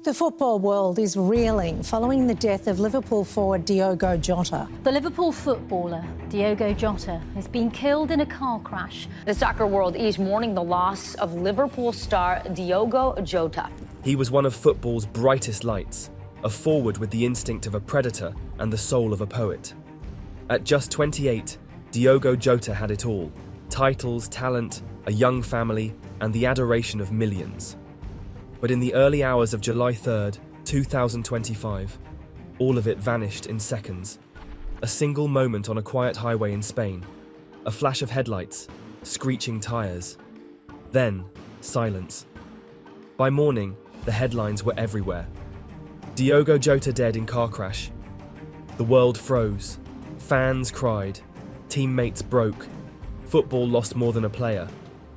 The football world is reeling following the death of Liverpool forward Diogo Jota. The Liverpool footballer, Diogo Jota, has been killed in a car crash. The soccer world is mourning the loss of Liverpool star Diogo Jota. He was one of football's brightest lights, a forward with the instinct of a predator and the soul of a poet. At just 28, Diogo Jota had it all: titles, talent, a young family, and the adoration of millions. But in the early hours of July 3rd, 2025, all of it vanished in seconds. A single moment on a quiet highway in Spain, a flash of headlights, screeching tires. Then, silence. By morning, the headlines were everywhere. Diogo Jota dead in car crash. The world froze. Fans cried. Teammates broke. Football lost more than a player.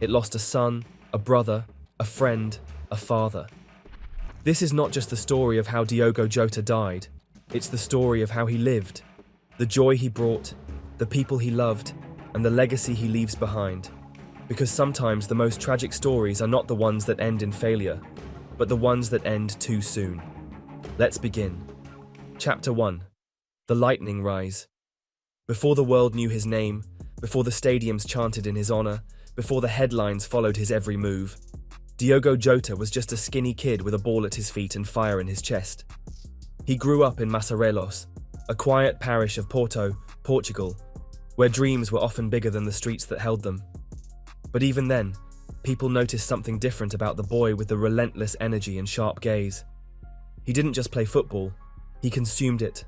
It lost a son, a brother, a friend, a father. This is not just the story of how Diogo Jota died. It's the story of how he lived, the joy he brought, the people he loved, and the legacy he leaves behind. Because sometimes the most tragic stories are not the ones that end in failure, but the ones that end too soon. Let's begin. Chapter 1. The lightning rise. Before the world knew his name, before the stadiums chanted in his honor, before the headlines followed his every move, Diogo Jota was just a skinny kid with a ball at his feet and fire in his chest. He grew up in Massarelos, a quiet parish of Porto, Portugal, where dreams were often bigger than the streets that held them. But even then, people noticed something different about the boy with the relentless energy and sharp gaze. He didn't just play football, he consumed it.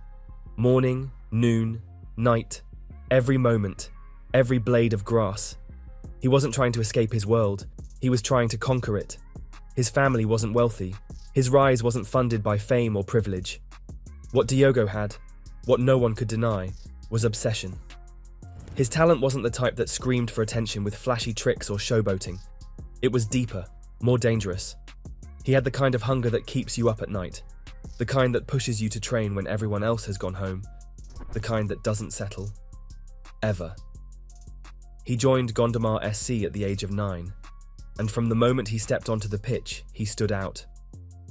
Morning, noon, night, every moment, every blade of grass. He wasn't trying to escape his world. He was trying to conquer it. His family wasn't wealthy. His rise wasn't funded by fame or privilege. What Diogo had, what no one could deny, was obsession. His talent wasn't the type that screamed for attention with flashy tricks or showboating. It was deeper, more dangerous. He had the kind of hunger that keeps you up at night, the kind that pushes you to train when everyone else has gone home, the kind that doesn't settle. Ever. He joined Gondomar SC at the age of 9. And from the moment he stepped onto the pitch, he stood out.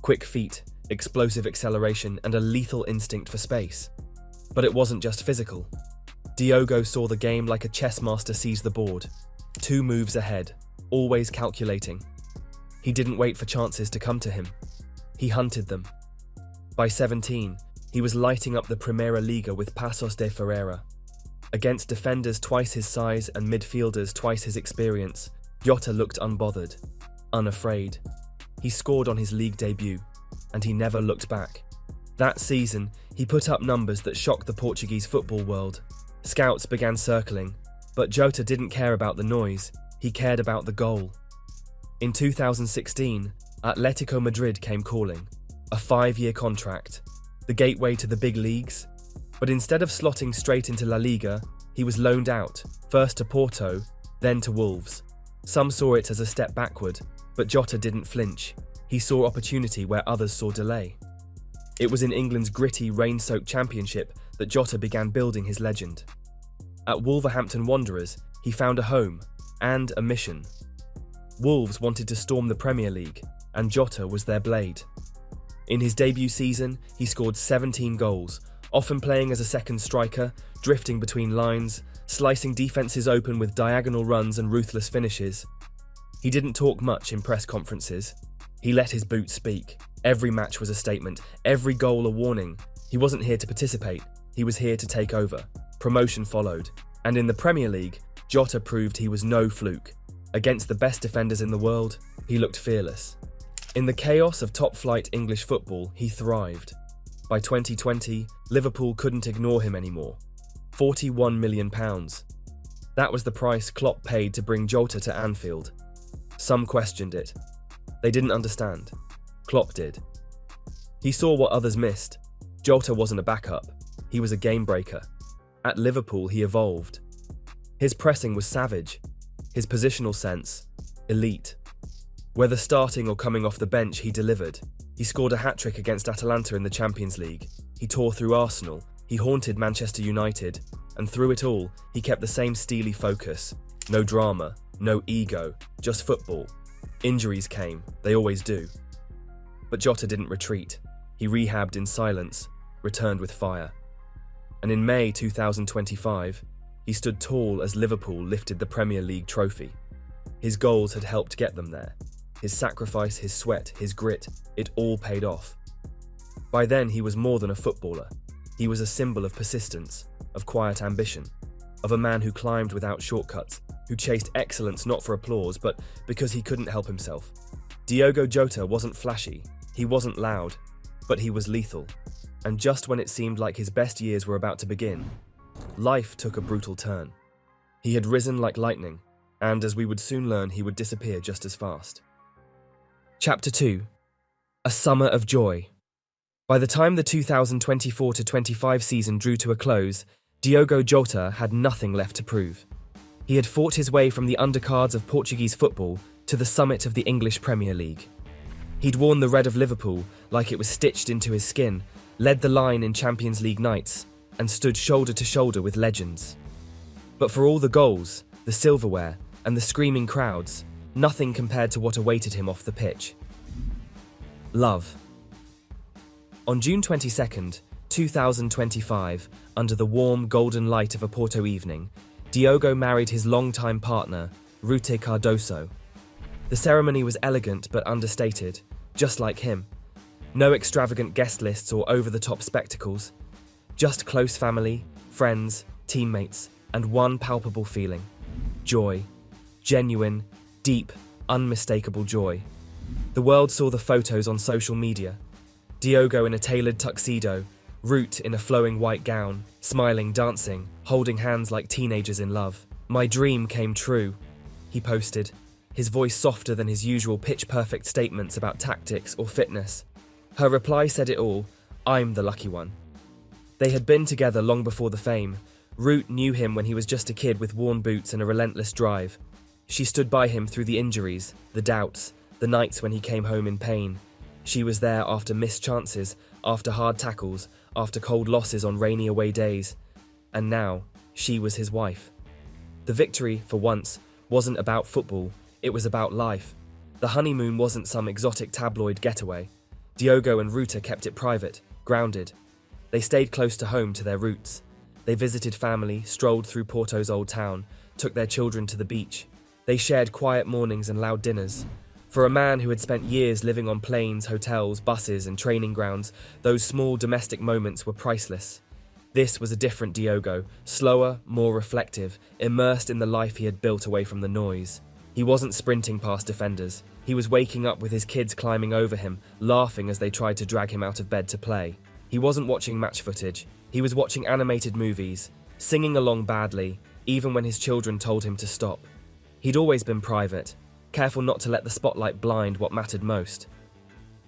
Quick feet, explosive acceleration, and a lethal instinct for space. But it wasn't just physical. Diogo saw the game like a chess master sees the board. 2 moves ahead, always calculating. He didn't wait for chances to come to him. He hunted them. By 17, he was lighting up the Primeira Liga with Paços de Ferreira. Against defenders twice his size and midfielders twice his experience, Jota looked unbothered, unafraid. He scored on his league debut, and he never looked back. That season, he put up numbers that shocked the Portuguese football world. Scouts began circling, but Jota didn't care about the noise, he cared about the goal. In 2016, Atletico Madrid came calling, a 5-year contract, the gateway to the big leagues. But instead of slotting straight into La Liga, he was loaned out, first to Porto, then to Wolves. Some saw it as a step backward, but Jota didn't flinch. He saw opportunity where others saw delay. It was in England's gritty, rain-soaked championship that Jota began building his legend. At Wolverhampton Wanderers, he found a home and a mission. Wolves wanted to storm the Premier League, and Jota was their blade. In his debut season, he scored 17 goals, often playing as a second striker, drifting between lines, slicing defences open with diagonal runs and ruthless finishes. He didn't talk much in press conferences. He let his boots speak. Every match was a statement, every goal a warning. He wasn't here to participate, he was here to take over. Promotion followed, and in the Premier League, Jota proved he was no fluke. Against the best defenders in the world, he looked fearless. In the chaos of top-flight English football, he thrived. By 2020, Liverpool couldn't ignore him anymore. £41 million. That was the price Klopp paid to bring Jota to Anfield. Some questioned it. They didn't understand. Klopp did. He saw what others missed. Jota wasn't a backup. He was a game breaker. At Liverpool, he evolved. His pressing was savage. His positional sense, elite. Whether starting or coming off the bench, he delivered. He scored a hat-trick against Atalanta in the Champions League. He tore through Arsenal. He haunted Manchester United. And through it all, he kept the same steely focus. No drama, no ego, just football. Injuries came, they always do. But Jota didn't retreat. He rehabbed in silence, returned with fire. And in May 2025, he stood tall as Liverpool lifted the Premier League trophy. His goals had helped get them there. His sacrifice, his sweat, his grit, it all paid off. By then, he was more than a footballer. He was a symbol of persistence, of quiet ambition, of a man who climbed without shortcuts, who chased excellence not for applause, but because he couldn't help himself. Diogo Jota wasn't flashy, he wasn't loud, but he was lethal. And just when it seemed like his best years were about to begin, life took a brutal turn. He had risen like lightning, and as we would soon learn, he would disappear just as fast. Chapter 2. A Summer of Joy. By the time the 2024-25 season drew to a close, Diogo Jota had nothing left to prove. He had fought his way from the undercards of Portuguese football to the summit of the English Premier League. He'd worn the red of Liverpool like it was stitched into his skin, led the line in Champions League nights, and stood shoulder to shoulder with legends. But for all the goals, the silverware, and the screaming crowds, nothing compared to what awaited him off the pitch. Love. On June 22nd, 2025, under the warm golden light of a Porto evening, Diogo married his longtime partner, Ruth Cardoso. The ceremony was elegant but understated, just like him. No extravagant guest lists or over-the-top spectacles. Just close family, friends, teammates, and one palpable feeling. Joy. Genuine, deep, unmistakable joy. The world saw the photos on social media. Diogo in a tailored tuxedo, Ruth in a flowing white gown, smiling, dancing, holding hands like teenagers in love. "My dream came true," he posted, his voice softer than his usual pitch-perfect statements about tactics or fitness. Her reply said it all: "I'm the lucky one." They had been together long before the fame. Ruth knew him when he was just a kid with worn boots and a relentless drive. She stood by him through the injuries, the doubts, the nights when he came home in pain. She was there after missed chances, after hard tackles, after cold losses on rainy away days. And now, she was his wife. The victory, for once, wasn't about football, it was about life. The honeymoon wasn't some exotic tabloid getaway. Diogo and Ruta kept it private, grounded. They stayed close to home, to their roots. They visited family, strolled through Porto's old town, took their children to the beach. They shared quiet mornings and loud dinners. For a man who had spent years living on planes, hotels, buses, and training grounds, those small domestic moments were priceless. This was a different Diogo, slower, more reflective, immersed in the life he had built away from the noise. He wasn't sprinting past defenders. He was waking up with his kids climbing over him, laughing as they tried to drag him out of bed to play. He wasn't watching match footage. He was watching animated movies, singing along badly, even when his children told him to stop. He'd always been private, careful not to let the spotlight blind what mattered most.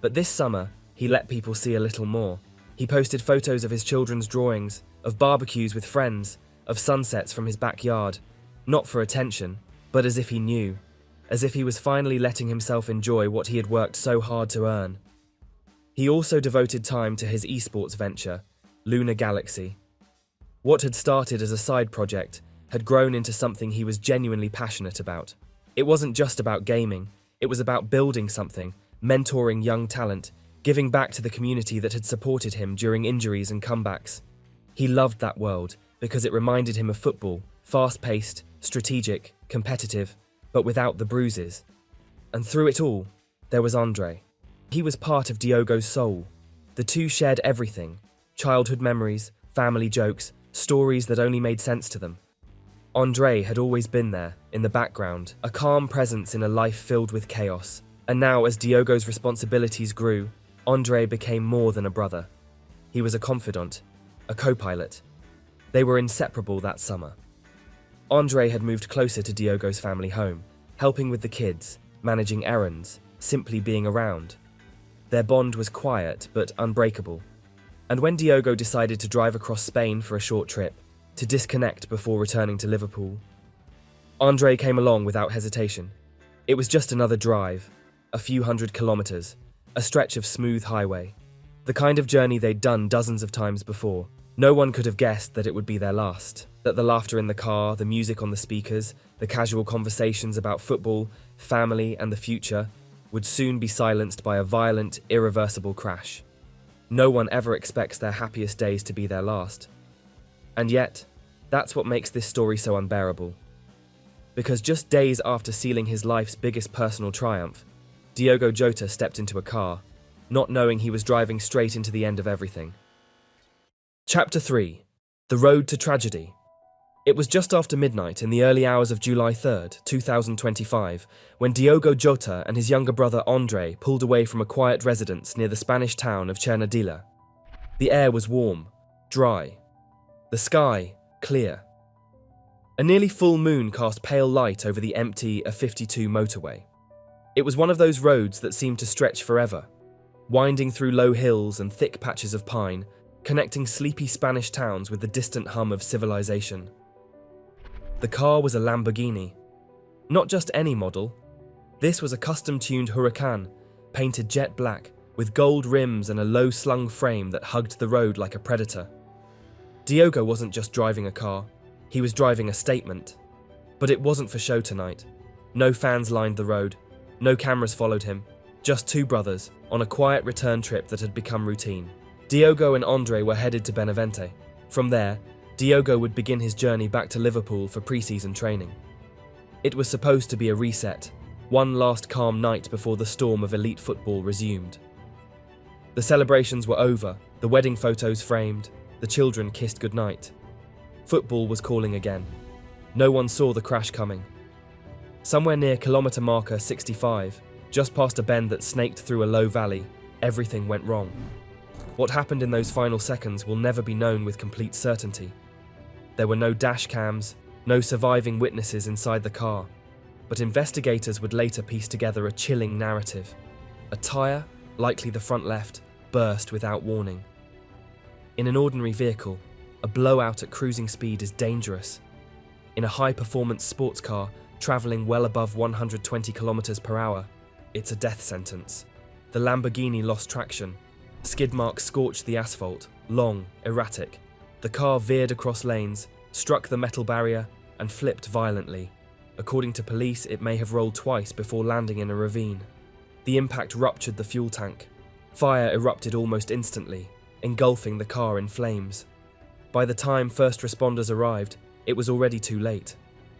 But this summer, he let people see a little more. He posted photos of his children's drawings, of barbecues with friends, of sunsets from his backyard, not for attention, but as if he knew, as if he was finally letting himself enjoy what he had worked so hard to earn. He also devoted time to his esports venture, Lunar Galaxy. What had started as a side project had grown into something he was genuinely passionate about. It wasn't just about gaming, it was about building something, mentoring young talent, giving back to the community that had supported him during injuries and comebacks. He loved that world because it reminded him of football, fast-paced, strategic, competitive, but without the bruises. And through it all, there was Andre. He was part of Diogo's soul. The two shared everything: childhood memories, family jokes, stories that only made sense to them. Andre had always been there, in the background, a calm presence in a life filled with chaos. And now, as Diogo's responsibilities grew, Andre became more than a brother. He was a confidant, a co-pilot. They were inseparable that summer. Andre had moved closer to Diogo's family home, helping with the kids, managing errands, simply being around. Their bond was quiet but unbreakable. And when Diogo decided to drive across Spain for a short trip, to disconnect before returning to Liverpool, Andre came along without hesitation. It was just another drive, a few hundred kilometers, a stretch of smooth highway. The kind of journey they'd done dozens of times before. No one could have guessed that it would be their last, that the laughter in the car, the music on the speakers, the casual conversations about football, family, and the future, would soon be silenced by a violent, irreversible crash. No one ever expects their happiest days to be their last. And yet, that's what makes this story so unbearable. Because just days after sealing his life's biggest personal triumph, Diogo Jota stepped into a car, not knowing he was driving straight into the end of everything. Chapter 3. The Road to Tragedy. It was just after midnight in the early hours of July 3rd, 2025, when Diogo Jota and his younger brother Andre pulled away from a quiet residence near the Spanish town of Cernadilla. The air was warm, dry. The sky, clear. A nearly full moon cast pale light over the empty A52 motorway. It was one of those roads that seemed to stretch forever, winding through low hills and thick patches of pine, connecting sleepy Spanish towns with the distant hum of civilization. The car was a Lamborghini. Not just any model. This was a custom-tuned Huracan, painted jet black, with gold rims and a low-slung frame that hugged the road like a predator. Diogo wasn't just driving a car, he was driving a statement. But it wasn't for show tonight. No fans lined the road, no cameras followed him, just two brothers, on a quiet return trip that had become routine. Diogo and Andre were headed to Benavente. From there, Diogo would begin his journey back to Liverpool for pre-season training. It was supposed to be a reset, one last calm night before the storm of elite football resumed. The celebrations were over, the wedding photos framed, the children kissed goodnight. Football was calling again. No one saw the crash coming. Somewhere near kilometre marker 65, just past a bend that snaked through a low valley, everything went wrong. What happened in those final seconds will never be known with complete certainty. There were no dash cams, no surviving witnesses inside the car, but investigators would later piece together a chilling narrative. A tyre, likely the front left, burst without warning. In an ordinary vehicle, a blowout at cruising speed is dangerous. In a high-performance sports car, travelling well above 120 kilometers per hour, it's a death sentence. The Lamborghini lost traction. Skid marks scorched the asphalt, long, erratic. The car veered across lanes, struck the metal barrier, and flipped violently. According to police, it may have rolled twice before landing in a ravine. The impact ruptured the fuel tank. Fire erupted almost instantly, engulfing the car in flames. By the time first responders arrived, it was already too late.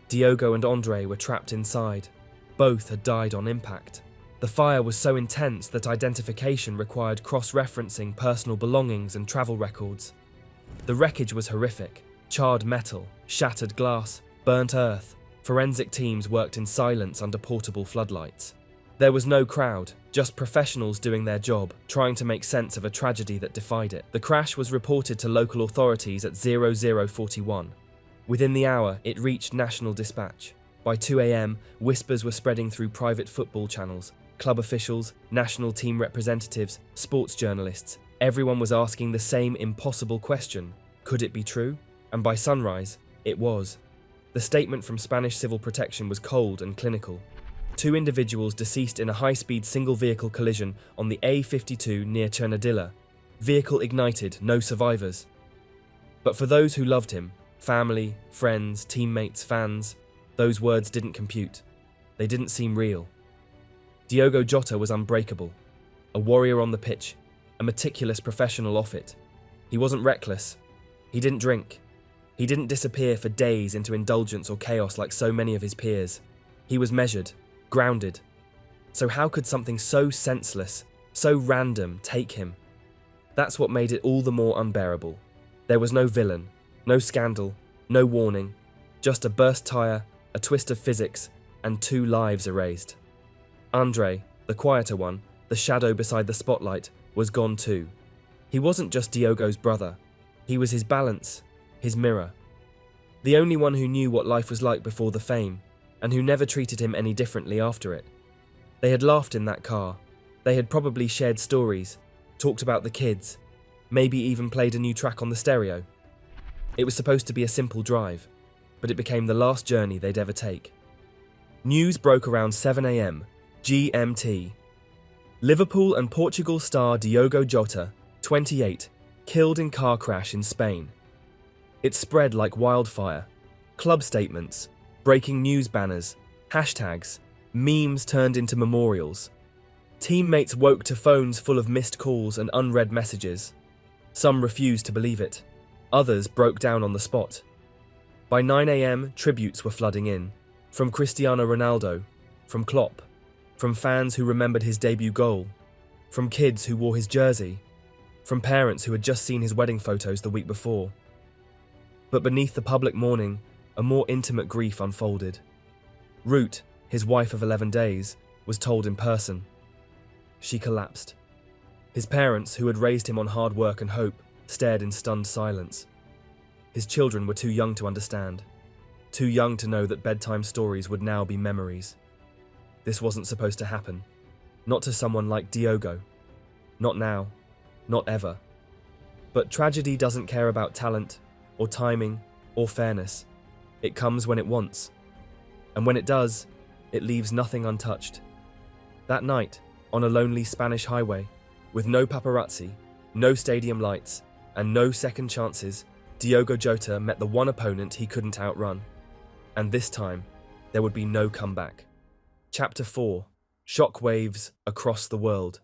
Diogo and Andre were trapped inside. Both had died on impact. The fire was so intense that identification required cross-referencing personal belongings and travel records. The wreckage was horrific. Charred metal, shattered glass, burnt earth. Forensic teams worked in silence under portable floodlights. There was no crowd, just professionals doing their job, trying to make sense of a tragedy that defied it. The crash was reported to local authorities at 0041. Within the hour, it reached national dispatch. By 2 a.m, whispers were spreading through private football channels. Club officials, national team representatives, sports journalists, everyone was asking the same impossible question. Could it be true? And by sunrise, it was. The statement from Spanish Civil Protection was cold and clinical. 2 individuals deceased in a high-speed single-vehicle collision on the A52 near Cernadilla. Vehicle ignited, no survivors. But for those who loved him, family, friends, teammates, fans, those words didn't compute. They didn't seem real. Diogo Jota was unbreakable. A warrior on the pitch, a meticulous professional off it. He wasn't reckless. He didn't drink. He didn't disappear for days into indulgence or chaos like so many of his peers. He was measured, grounded. So how could something so senseless, so random, take him? That's what made it all the more unbearable. There was no villain, no scandal, no warning, just a burst tyre, a twist of physics, and 2 lives erased. Andre, the quieter one, the shadow beside the spotlight, was gone too. He wasn't just Diogo's brother. He was his balance, his mirror. The only one who knew what life was like before the fame, and who never treated him any differently after it. They had laughed in that car. They had probably shared stories, talked about the kids, maybe even played a new track on the stereo. It was supposed to be a simple drive, but it became the last journey they'd ever take. News broke around 7 a.m, GMT. Liverpool and Portugal star Diogo Jota, 28, killed in car crash in Spain. It spread like wildfire. Club statements, breaking news banners, hashtags, memes turned into memorials. Teammates woke to phones full of missed calls and unread messages. Some refused to believe it. Others broke down on the spot. By 9 a.m, tributes were flooding in. From Cristiano Ronaldo, from Klopp, from fans who remembered his debut goal, from kids who wore his jersey, from parents who had just seen his wedding photos the week before. But beneath the public mourning, a more intimate grief unfolded. Ruth, his wife of 11 days, was told in person. She collapsed. His parents, who had raised him on hard work and hope, stared in stunned silence. His children were too young to understand, too young to know that bedtime stories would now be memories. This wasn't supposed to happen. Not to someone like Diogo. Not now. Not ever. But tragedy doesn't care about talent, or timing, or fairness. It comes when it wants. And when it does, it leaves nothing untouched. That night, on a lonely Spanish highway, with no paparazzi, no stadium lights, and no second chances, Diogo Jota met the one opponent he couldn't outrun. And this time, there would be no comeback. Chapter 4. Shockwaves across the world.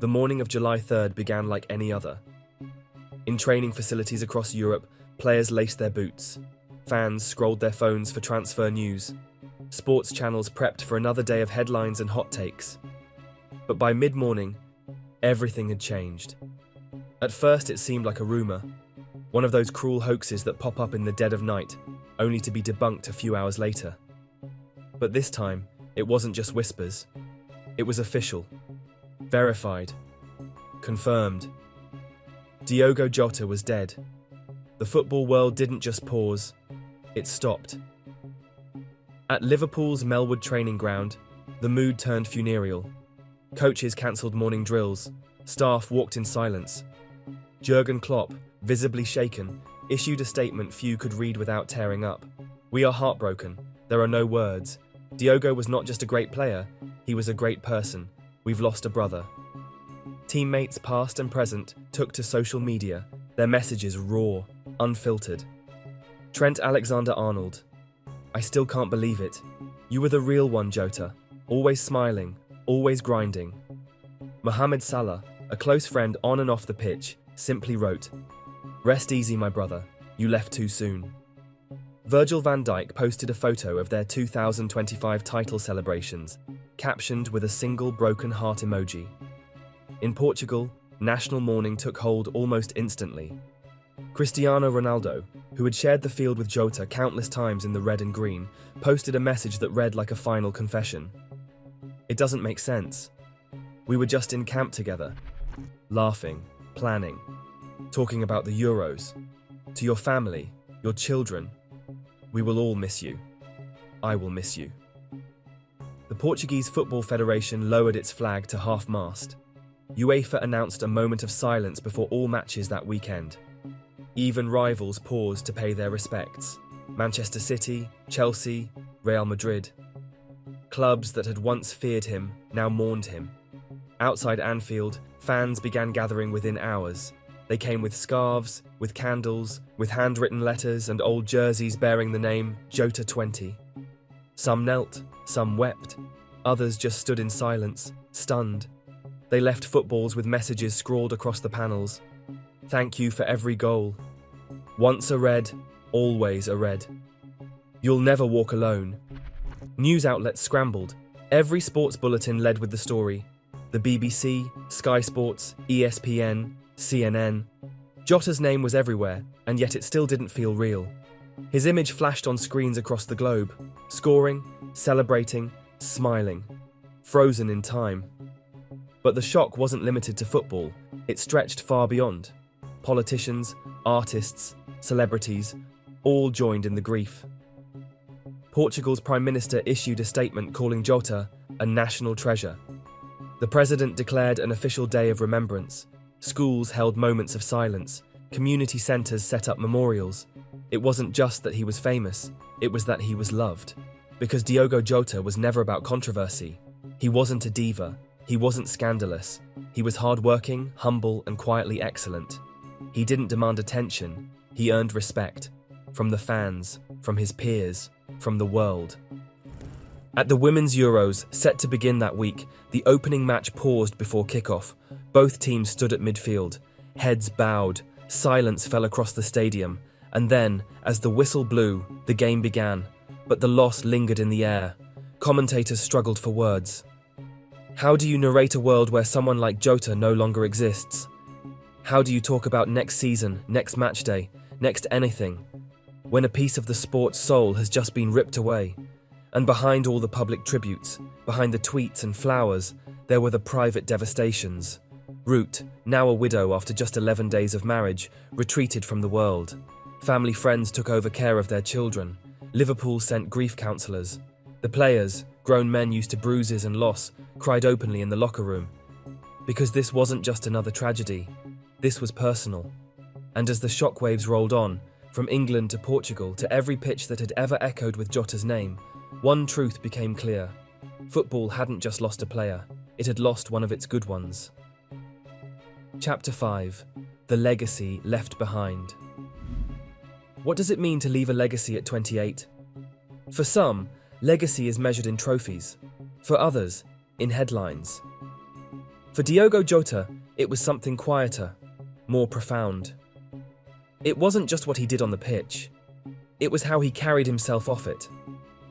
The morning of July 3rd began like any other. In training facilities across Europe, players laced their boots. Fans scrolled their phones for transfer news. Sports channels prepped for another day of headlines and hot takes. But by mid-morning, everything had changed. At first it seemed like a rumour, one of those cruel hoaxes that pop up in the dead of night, only to be debunked a few hours later. But this time, it wasn't just whispers. It was official, verified, confirmed. Diogo Jota was dead. The football world didn't just pause, it stopped. At Liverpool's Melwood training ground, the mood turned funereal. Coaches cancelled morning drills, staff walked in silence. Jurgen Klopp, visibly shaken, issued a statement few could read without tearing up. "We are heartbroken. There are no words. Diogo was not just a great player, he was a great person. We've lost a brother." Teammates past and present took to social media, their messages raw, unfiltered. Trent Alexander-Arnold: "I still can't believe it. You were the real one, Jota. Always smiling, always grinding." Mohamed Salah, a close friend on and off the pitch, simply wrote, "Rest easy, my brother. You left too soon." Virgil van Dijk posted a photo of their 2025 title celebrations, captioned with a single broken heart emoji. In Portugal, national mourning took hold almost instantly. Cristiano Ronaldo, who had shared the field with Jota countless times in the red and green, posted a message that read like a final confession. "It doesn't make sense. We were just in camp together, laughing, planning, talking about the Euros. To your family, your children, we will all miss you. I will miss you." The Portuguese Football Federation lowered its flag to half-mast. UEFA announced a moment of silence before all matches that weekend. Even rivals paused to pay their respects. Manchester City, Chelsea, Real Madrid. Clubs that had once feared him now mourned him. Outside Anfield, fans began gathering within hours. They came with scarves, with candles, with handwritten letters and old jerseys bearing the name Jota 20. Some knelt, some wept. Others just stood in silence, stunned. They left footballs with messages scrawled across the panels. "Thank you for every goal. Once a Red, always a Red. You'll never walk alone." News outlets scrambled. Every sports bulletin led with the story. The BBC, Sky Sports, ESPN, CNN. Jota's name was everywhere, and yet it still didn't feel real. His image flashed on screens across the globe, scoring, celebrating, smiling, frozen in time. But the shock wasn't limited to football. It stretched far beyond. Politicians, artists, celebrities, all joined in the grief. Portugal's Prime Minister issued a statement calling Jota a national treasure. The president declared an official day of remembrance. Schools held moments of silence. Community centres set up memorials. It wasn't just that he was famous, it was that he was loved. Because Diogo Jota was never about controversy. He wasn't a diva. He wasn't scandalous. He was hardworking, humble, and quietly excellent. He didn't demand attention. He earned respect. From the fans, from his peers, from the world. At the Women's Euros, set to begin that week, the opening match paused before kickoff. Both teams stood at midfield, heads bowed, silence fell across the stadium, and then, as the whistle blew, the game began. But the loss lingered in the air. Commentators struggled for words. How do you narrate a world where someone like Jota no longer exists? How do you talk about next season, next match day, next anything, when a piece of the sport's soul has just been ripped away? And behind all the public tributes, behind the tweets and flowers, there were the private devastations. Ruth, now a widow after just 11 days of marriage, retreated from the world. Family friends took over care of their children. Liverpool sent grief counsellors. The players, grown men used to bruises and loss, cried openly in the locker room. Because this wasn't just another tragedy. This was personal. And as the shockwaves rolled on, from England to Portugal to every pitch that had ever echoed with Jota's name, one truth became clear. Football hadn't just lost a player, it had lost one of its good ones. Chapter 5. The Legacy Left Behind. What does it mean to leave a legacy at 28? For some, legacy is measured in trophies. For others, in headlines. For Diogo Jota, it was something quieter, more profound. It wasn't just what he did on the pitch. It was how he carried himself off it.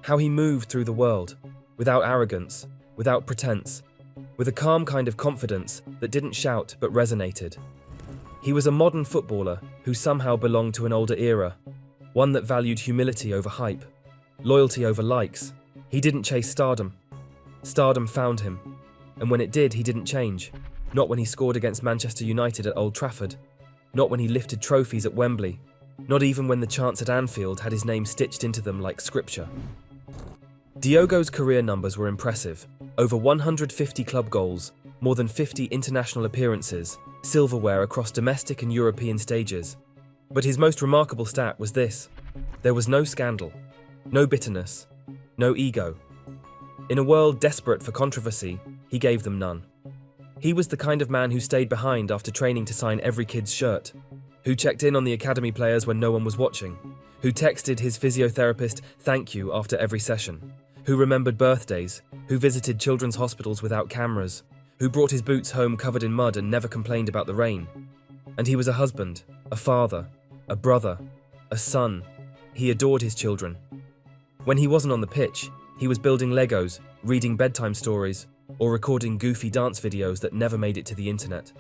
How he moved through the world, without arrogance, without pretense, with a calm kind of confidence that didn't shout but resonated. He was a modern footballer who somehow belonged to an older era, one that valued humility over hype, loyalty over likes. He didn't chase stardom. Stardom found him, and when it did, he didn't change. Not when he scored against Manchester United at Old Trafford, not when he lifted trophies at Wembley, not even when the chants at Anfield had his name stitched into them like scripture. Diogo's career numbers were impressive. Over 150 club goals, more than 50 international appearances, silverware across domestic and European stages. But his most remarkable stat was this: there was no scandal, no bitterness, no ego. In a world desperate for controversy, he gave them none. He was the kind of man who stayed behind after training to sign every kid's shirt, who checked in on the academy players when no one was watching, who texted his physiotherapist thank you after every session, who remembered birthdays, who visited children's hospitals without cameras, who brought his boots home covered in mud and never complained about the rain. And he was a husband, a father, a brother, a son. He adored his children. When he wasn't on the pitch, he was building Legos, reading bedtime stories, or recording goofy dance videos that never made it to the internet.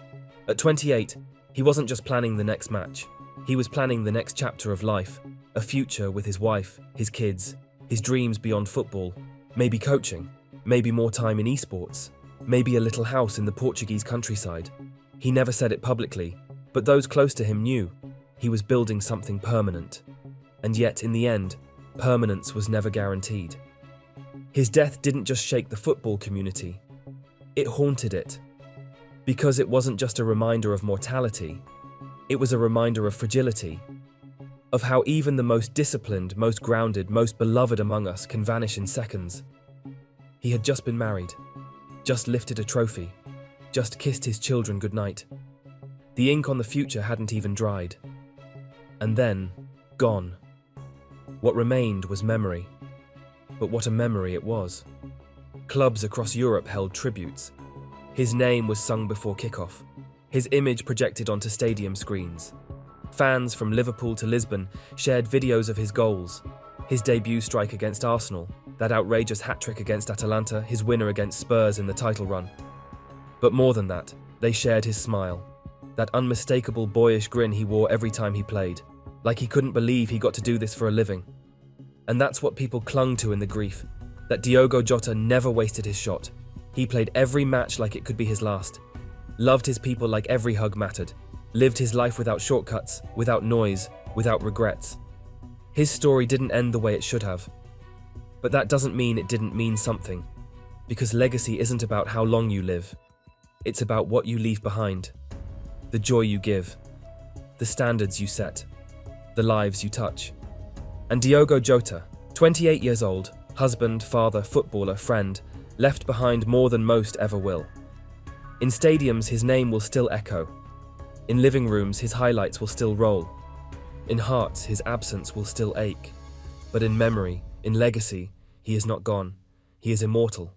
At 28, he wasn't just planning the next match. He was planning the next chapter of life, a future with his wife, his kids, his dreams beyond football, maybe coaching, maybe more time in esports, maybe a little house in the Portuguese countryside. He never said it publicly, but those close to him knew he was building something permanent. And yet, in the end, permanence was never guaranteed. His death didn't just shake the football community, it haunted it. Because it wasn't just a reminder of mortality, it was a reminder of fragility, of how even the most disciplined, most grounded, most beloved among us can vanish in seconds. He had just been married, just lifted a trophy, just kissed his children goodnight. The ink on the future hadn't even dried. And then, gone. What remained was memory. But what a memory it was. Clubs across Europe held tributes. His name was sung before kickoff, his image projected onto stadium screens. Fans from Liverpool to Lisbon shared videos of his goals, his debut strike against Arsenal, that outrageous hat-trick against Atalanta, his winner against Spurs in the title run. But more than that, they shared his smile, that unmistakable boyish grin he wore every time he played, like he couldn't believe he got to do this for a living. And that's what people clung to in the grief, that Diogo Jota never wasted his shot. He played every match like it could be his last, loved his people like every hug mattered, lived his life without shortcuts, without noise, without regrets. His story didn't end the way it should have. But that doesn't mean it didn't mean something, because legacy isn't about how long you live. It's about what you leave behind, the joy you give, the standards you set, the lives you touch. And Diogo Jota, 28 years old, husband, father, footballer, friend, left behind more than most ever will. In stadiums, his name will still echo. In living rooms, his highlights will still roll. In hearts, his absence will still ache. But in memory, in legacy, he is not gone. he is immortal.